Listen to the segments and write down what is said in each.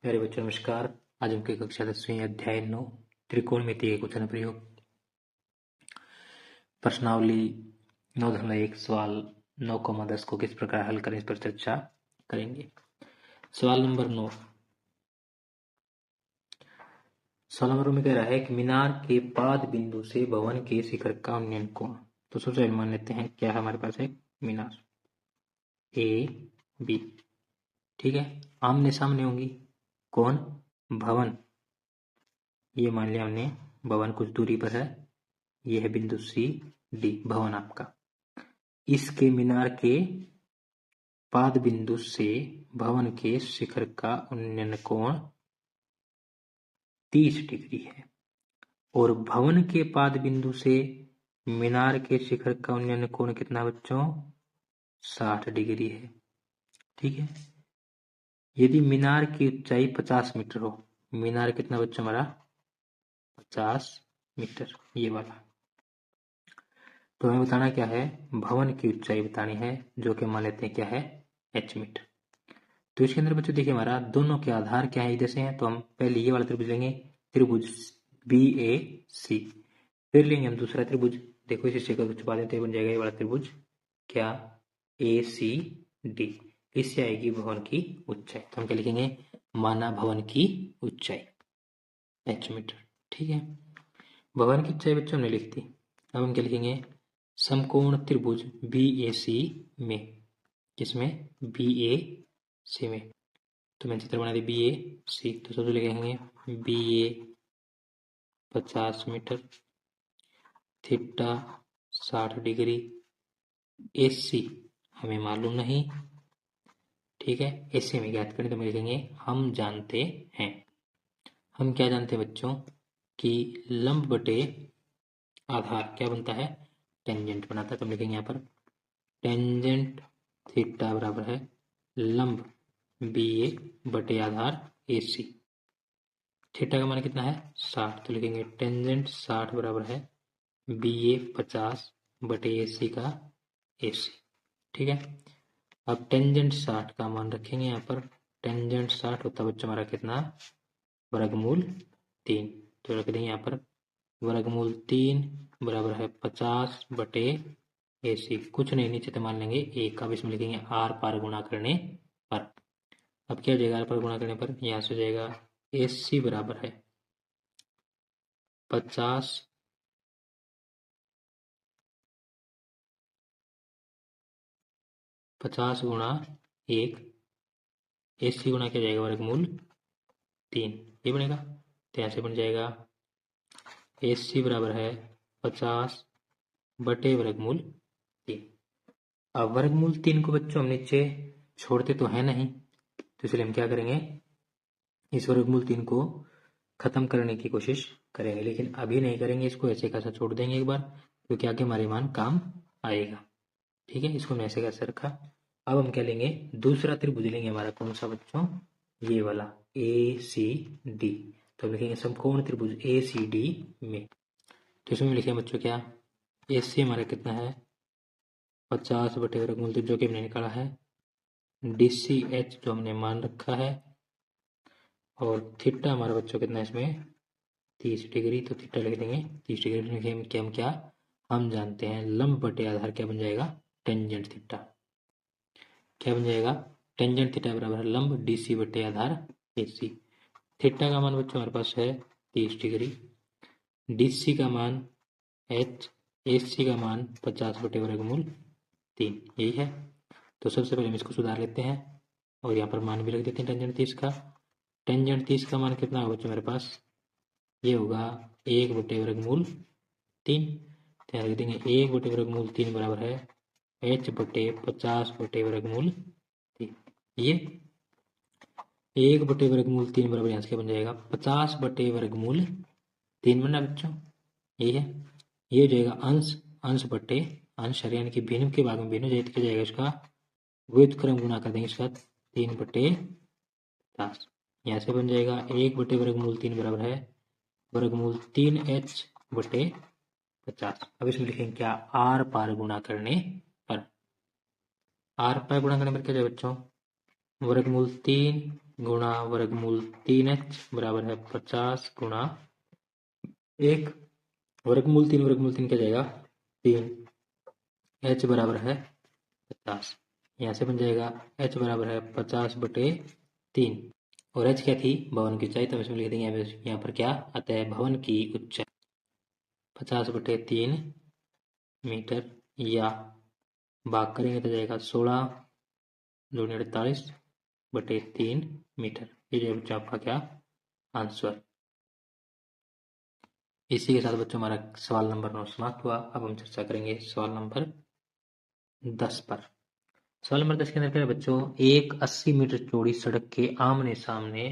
प्यारे बच्चों नमस्कार। आज हम की कक्षा 10वीं अध्याय 9 त्रिकोणमिति के कुछ अनुप्रयोग प्रश्नावली 9.1 सवाल 9,10 को किस प्रकार हल करें इस पर चर्चा करेंगे। सवाल नंबर 9। सवाल नंबर में कह रहा है कि मीनार के पाद बिंदु से भवन के शिखर का उन्नयन कोण। तो सबसे पहले मान लेते हैं क्या है हमारे पास है मीनार ए बी, ठीक है। आमने सामने होंगी कौन भवन, ये मान लिया हमने भवन कुछ दूरी पर है, ये है बिंदु सी डी भवन आपका। इसके मीनार के पाद बिंदु से भवन के शिखर का उन्नयन कोण 30 डिग्री है और भवन के पाद बिंदु से मीनार के शिखर का उन्नयन कोण कितना बच्चों 60 डिग्री है, ठीक है। यदि मीनार की ऊंचाई 50 मीटर हो, मीनार कितना बच्चों हमारा 50 मीटर ये वाला, तो हमें बताना क्या है भवन की ऊंचाई बतानी है जो कि मान लेते हैं क्या है h मीटर। तो इसके अंदर बच्चों देखिए हमारा दोनों के आधार क्या है जैसे हैं, तो हम पहले ये वाला त्रिभुज लेंगे त्रिभुज BAC, फिर लेंगे हम दूसरा त्रिभुज, देखो इस हिस्से को छुपा देते बन जाएगा ये वाला त्रिभुज क्या ACD, इससे आएगी भवन की ऊंचाई। तो हम क्या लिखेंगे माना भवन की ऊंचाई h मीटर, ठीक है। भवन की ऊंचाई बच्चों हमने लिख दी। अब हम क्या लिखेंगे समकोण त्रिभुज BAC में, किसमें BAC में, तो मैंने चित्र बना दी BAC, तो सबसे लिखेंगे BA 50 metre, theta 60 degree, AC हमें मालूम नहीं, ठीक है। AC में ज्ञात करें तो हम लिखेंगे हम जानते हैं, हम क्या जानते हैं बच्चों कि लंब बटे आधार क्या बनता है टेंजेंट बनाता है, तो हम लिखेंगे यहाँ पर टेंजेंट थीटा बराबर है लंब BA बटे आधार AC। थीटा का मान कितना है 60, तो लिखेंगे टेंजेंट 60 बराबर है BA 50 बटे AC का AC, ठीक है। अब टेंजेंट 60 का मान रखेंगे यहाँ पर, टेंजेंट 60 होता है बच्चों हमारा कितना वर्गमूल 3, तो रख देंगे यहाँ पर वर्गमूल 3 बराबर है 50 बटे AC, कुछ नहीं नीचे तो मान लेंगे 1, अब इसमें लिखेंगे आर पार गुणा करने पर। अब क्या हो जाएगा आर पार गुणा करने पर, यहाँ से हो जाएगा AC बराबर है 50 गुणा 1, AC गुणा क्या जाएगा वर्गमूल 3, ये बनेगा। तो यहाँ से बन जाएगा AC बराबर है 50 बटे वर्गमूल 3। अब वर्गमूल 3 को बच्चों हम नीचे छोड़ते तो है नहीं, तो इसलिए हम क्या करेंगे इस वर्गमूल 3 को खत्म करने की कोशिश करेंगे, लेकिन अभी नहीं करेंगे, इसको ऐसे कैसा छोड़ देंगे एक बार, क्योंकि आगे हमारे मान काम आएगा, ठीक है। इसको हमने ऐसे कैसे रखा। अब हम क्या लेंगे दूसरा त्रिभुज लेंगे हमारा कौन सा बच्चों ये वाला ACD, तो हम लिखेंगे समकोण त्रिभुज ACD में, तो इसमें लिखेंगे बच्चों क्या AC हमारा कितना है 50 बटे वर्गमूल 3 जो कि हमने निकाला है, DCH जो हमने मान रखा है, और थीटा हमारा बच्चों कितना है इसमें 30 डिग्री, तो थीटा लिख देंगे 30 डिग्री लिखेंगे कि हम क्या हम जानते हैं लंब बटे आधार क्या बन जाएगा टेंजेंट थीटा, क्या बन जाएगा टेंजेंट थीटा बराबर है लंब DC बटे आधार AC। थीटा का मान बच्चों हमारे पास है 30 डिग्री, DC का मान H, AC का मान 50 बटे वर्गमूल 3, यही है। तो सबसे पहले हम इसको सुधार लेते हैं और यहाँ पर मान भी रख देते हैं टेंजेंट 30 का। टेंजेंट 30 का मान कितना होगा बच्चों मेरे पास, ये होगा 1 बटे वर्गमूल 3, तो यहाँ लिख देंगे 1 बटे वर्गमूल 3 बराबर है H बटे 50 बटे वर्गमूल 3, ये 1 बटे वर्गमूल 3 बराबर यहाँ से क्या बन जाएगा 50 बटे वर्गमूल 3 बनना बच्चों, यही है। ये हो जाएगा अंश अंश बटे अंश, यानी कि भिन्न के भाग में भिन्न हो जाएगा, जाएगा इसका व्युत्क्रम गुणा कर देंगे इसका 3 बटे 50, यहाँ से बन जाएगा 1 बटे वर्गमूल 3 बराबर है वर्गमूल 3H बटे 50। अब इसमें लिखेंगे क्या आर पार गुणा करने पर, आर पार गुणा करने पर क्या जाए बच्चों वर्गमूल 3 गुणा वर्गमूल 3h बराबर है 50 गुणा 1 वर्गमूल 3 क्या जाएगा 3, h बराबर है 50। यहाँ से बन जाएगा h बराबर है 50/3 और h क्या थी भवन की ऊंचाई, तो इसमें लिख देंगे यहाँ पर क्या आता है भवन की ऊंचाई 50/3 मीटर, या भाग करेंगे तो जाएगा 16 दूनी 48/3 मीटर। ये जो बच्चों आपका क्या आंसर। इसी के साथ बच्चों हमारा सवाल नंबर 9 समाप्त हुआ। अब हम चर्चा करेंगे सवाल नंबर 10 पर। सवाल नंबर 10 के अंदर क्या है बच्चों, एक 80 मीटर चौड़ी सड़क के आमने सामने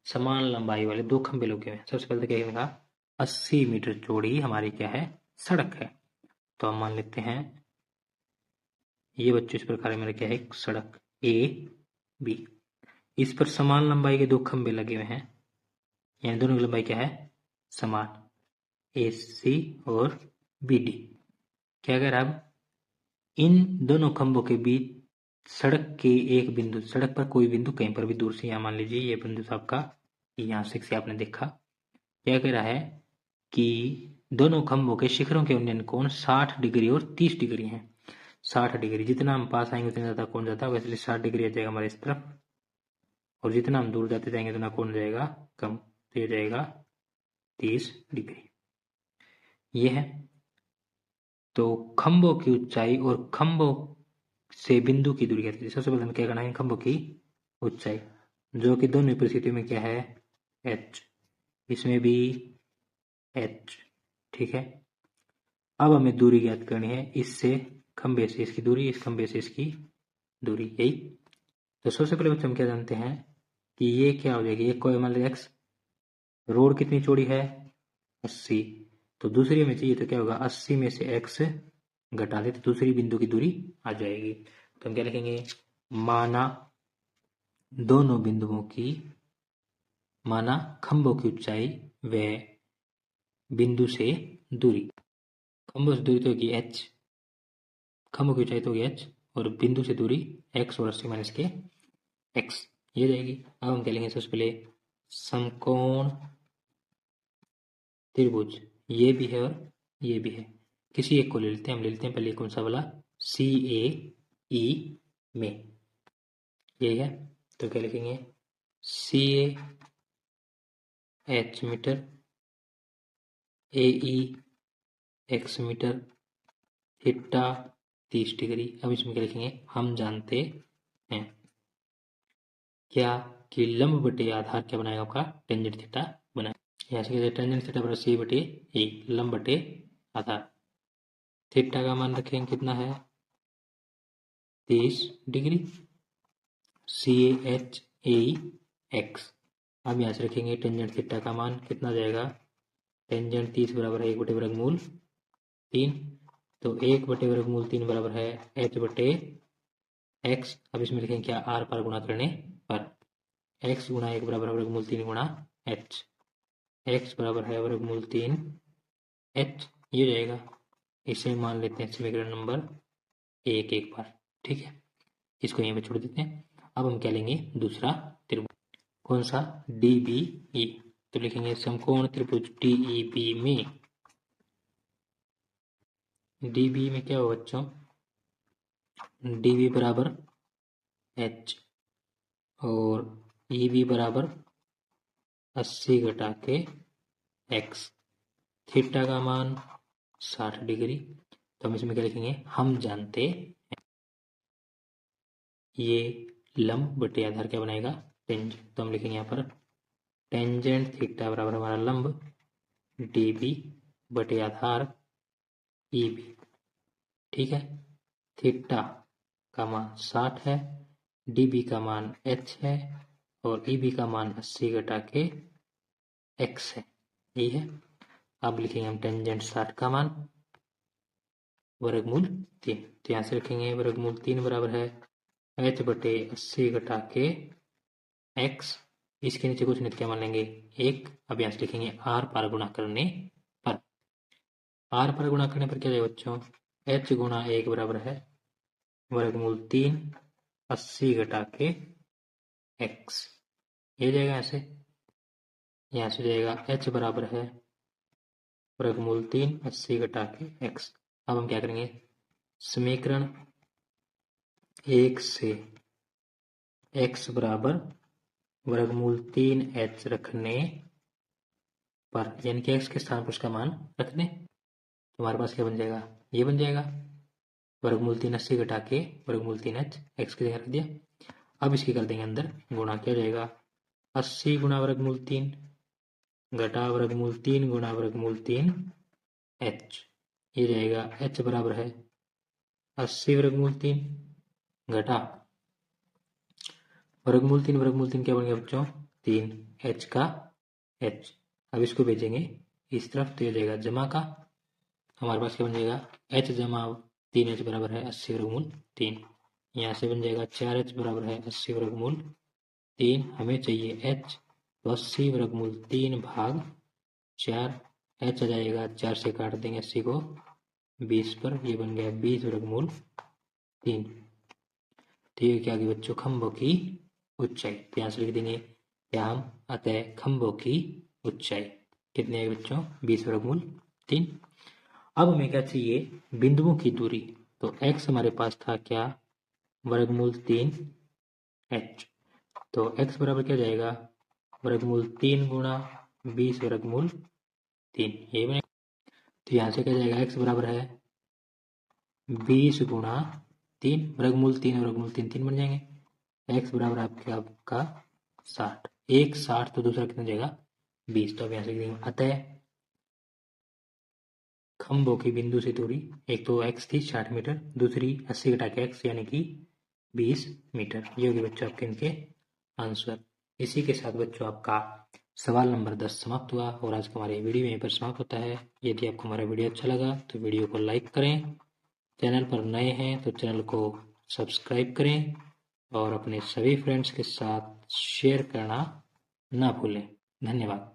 समान लंबाई वाले 2 खंभे लगे हुए हैं। सबसे पहले तो क्या लिखा 80 मीटर चौड़ी हमारी क्या है सड़क है, तो हम मान लेते हैं ये बच्चों इस प्रकार मेरा क्या है एक सड़क ए बी, इस पर समान लंबाई के 2 खंभे लगे हुए हैं, यानी दोनों की लंबाई क्या है समान, ए सी और बी डी। क्या कह रहा है अब इन दोनों खंभों के बीच सड़क के एक बिंदु, सड़क पर कोई बिंदु कहीं पर भी दूर से, यहाँ मान लीजिए ये बिंदु था आपका, यहाँ से आपने देखा, क्या कह रहा है कि दोनों खंभों के शिखरों के उन्नयन कोण 60 डिग्री और 30 डिग्री हैं। 60 डिग्री, जितना हम पास आएंगे उतना ज्यादा कोण जाता है, वैसे 60 डिग्री आ जाएगा हमारे इस तरफ, और जितना हम दूर जाते जाएंगे उतना कोण जाएगा कम, तो ये जाएगा 30 डिग्री। ये है तो खंभों की ऊंचाई और खंभों से बिंदु की दूरी कहती है। सबसे पहले हमें क्या करना है खंभों की ऊंचाई, जो कि दोनों परिस्थितियों में क्या है h, इसमें भी h, ठीक है। अब हमें दूरी ज्ञात करनी है, इससे खंभे से इसकी दूरी, इस खंभे से इसकी दूरी, यही। तो सबसे पहले बच्चे हम क्या जानते हैं कि ये क्या हो जाएगी, एक कोई मान लीजिए x, रोड कितनी चौड़ी है 80, तो दूसरी में चाहिए तो क्या होगा 80 में से x घटा दे तो दूसरी बिंदु की दूरी आ जाएगी। तो हम क्या लिखेंगे माना दोनों बिंदुओं की, माना खंभों की ऊंचाई व बिंदु से दूरी, खंभों से दूरी तो होगी h, खंभों की ऊंचाई तो होगी h और बिंदु से दूरी x और 80 माइनस के x, ये जाएगी। अब हम क्या लेंगे सबसे पहले समकोण त्रिभुज, ये भी है और ये भी है, किसी एक को ले लेते हैं, हम ले लेते हैं पहले कौन सा वाला सी ए ई में, यही है। तो क्या लिखेंगे C A H metre, A E X metre, theta 30 degree. अब इसमें क्या लिखेंगे हम जानते हैं क्या कि लंब बटे आधार क्या बनाएगा आपका टेंजेंट थीटा बनाएगा। यहाँ से टेंजेंट थीटा बराबर सी बटे ए, लंब बटे आधार, थीटा का मान रखेंगे कितना है 30 degree, C H A X. अब यहाँ से रखेंगे टेंजेंट थीटा का मान कितना जाएगा, टेंजेंट 30 बराबर है 1 बटे वर्गमूल 3, तो 1 बटे वर्गमूल 3 बराबर है h बटे x। अब इसमें लिखेंगे क्या r पर गुणा करने पर, x गुणा 1 बराबर है वर्गमूल 3 गुणा h, x बराबर है वर्गमूल 3 h, ये जाएगा। इसे मान लेते हैं समीकरण नंबर 1 एक बार, ठीक है, इसको यहीं पे छोड़ देते हैं। अब हम क्या लेंगे दूसरा त्रिभुज, कौन सा डी बी ई, तो लिखेंगे समकोण त्रिभुज डी ई बी में, डी बी में क्या होगा बच्चों डी बी बराबर h और ई बी बराबर 80 घटा के x, थीटा का मान 60 डिग्री। तो हम इसमें क्या लिखेंगे हम जानते हैं ये लंब बटे आधार क्या बनाएगा टेंजेंट, तो हम लिखेंगे यहाँ पर टेंजेंट थीटा बराबर हमारा लंब डी बी बटे आधार ई बी, ठीक है। थीटा का मान 60 है, डी बी का मान h है और ई बी का मान 80 घटा के x है, यही है। अब लिखेंगे हम टेंजेंट 60 का मान वर्गमूल 3, तो यहाँ से रखेंगे वर्गमूल 3 बराबर है h बटे 80 घटा के x, इसके नीचे कुछ नहीं क्या मान लेंगे 1। अब यहाँ से लिखेंगे r पर गुणा करने पर, r पर गुणा करने पर क्या जाएगा बच्चों h गुणा 1 बराबर है वर्गमूल 3 80 घटा के x, ये जाएगा ऐसे, यहाँ से जाएगा h बराबर है वर्गमूल 3 80 घटा के x। अब हम क्या करेंगे, समीकरण 1 से x बराबर वर्गमूल 3h रखने पर, यानी कि x के स्थान पर उसका मान रख दें, तो हमारे पास क्या बन जाएगा, ये बन जाएगा वर्गमूल 3 80 घटा के वर्गमूल 3h x की जगह रख दिया। अब इसकी कर देंगे अंदर गुणा, क्या जाएगा 80 गुणा वर्गमूल 3 घटा वर्गमूल 3 गुणा वर्गमूल 3h, ये जाएगा h बराबर है 80 वर्गमूल 3 घटा वर्गमूल 3 क्या बन गया बच्चों 3, h का h। अब इसको भेजेंगे इस तरफ, तो ये जाएगा जमा का, हमारे पास क्या बन जाएगा h जमा 3h बराबर है 80 वर्गमूल 3। यहाँ से बन जाएगा 4h बराबर है 80 वर्गमूल 3, हमें चाहिए h, तो 80 वर्गमूल 3 भाग 4, h आ जाएगा 4 से काट देंगे 80 को 20 पर, ये बन गया 20 वर्गमूल 3। तो ये क्या गई बच्चों, खंभों की ऊंचाई। तो यहाँ से लिख देंगे क्या हम, अतः खंभों की ऊंचाई कितने है बच्चों 20 वर्गमूल 3। अब हमें क्या चाहिए, बिंदुओं की दूरी। तो x हमारे पास था क्या वर्गमूल 3h, तो x बराबर क्या जाएगा वर्गमूल 3 गुणा 20 वर्गमूल 3, ये बनेगा। तो यहाँ से क्या जाएगा x बराबर है 20 गुणा 3, वर्गमूल 3 और वर्गमूल 3 3 बन जाएंगे। x बराबर आपका 60, एक 60 तो दूसरा कितना जाएगा 20। तो अब यहाँ से लिखेंगे अतः खंभों की बिंदु से दूरी, एक तो x थी 60 मीटर, दूसरी 80 घटा के x यानी कि 20 मीटर। ये होगी बच्चों आपके इनके आंसर। इसी के साथ बच्चों आपका सवाल नंबर 10 समाप्त हुआ और आज का हमारा वीडियो यहीं पर समाप्त होता है। यदि आपको हमारा वीडियो अच्छा लगा तो वीडियो को लाइक करें, चैनल पर नए हैं तो चैनल को सब्सक्राइब करें और अपने सभी फ्रेंड्स के साथ शेयर करना ना भूलें। धन्यवाद।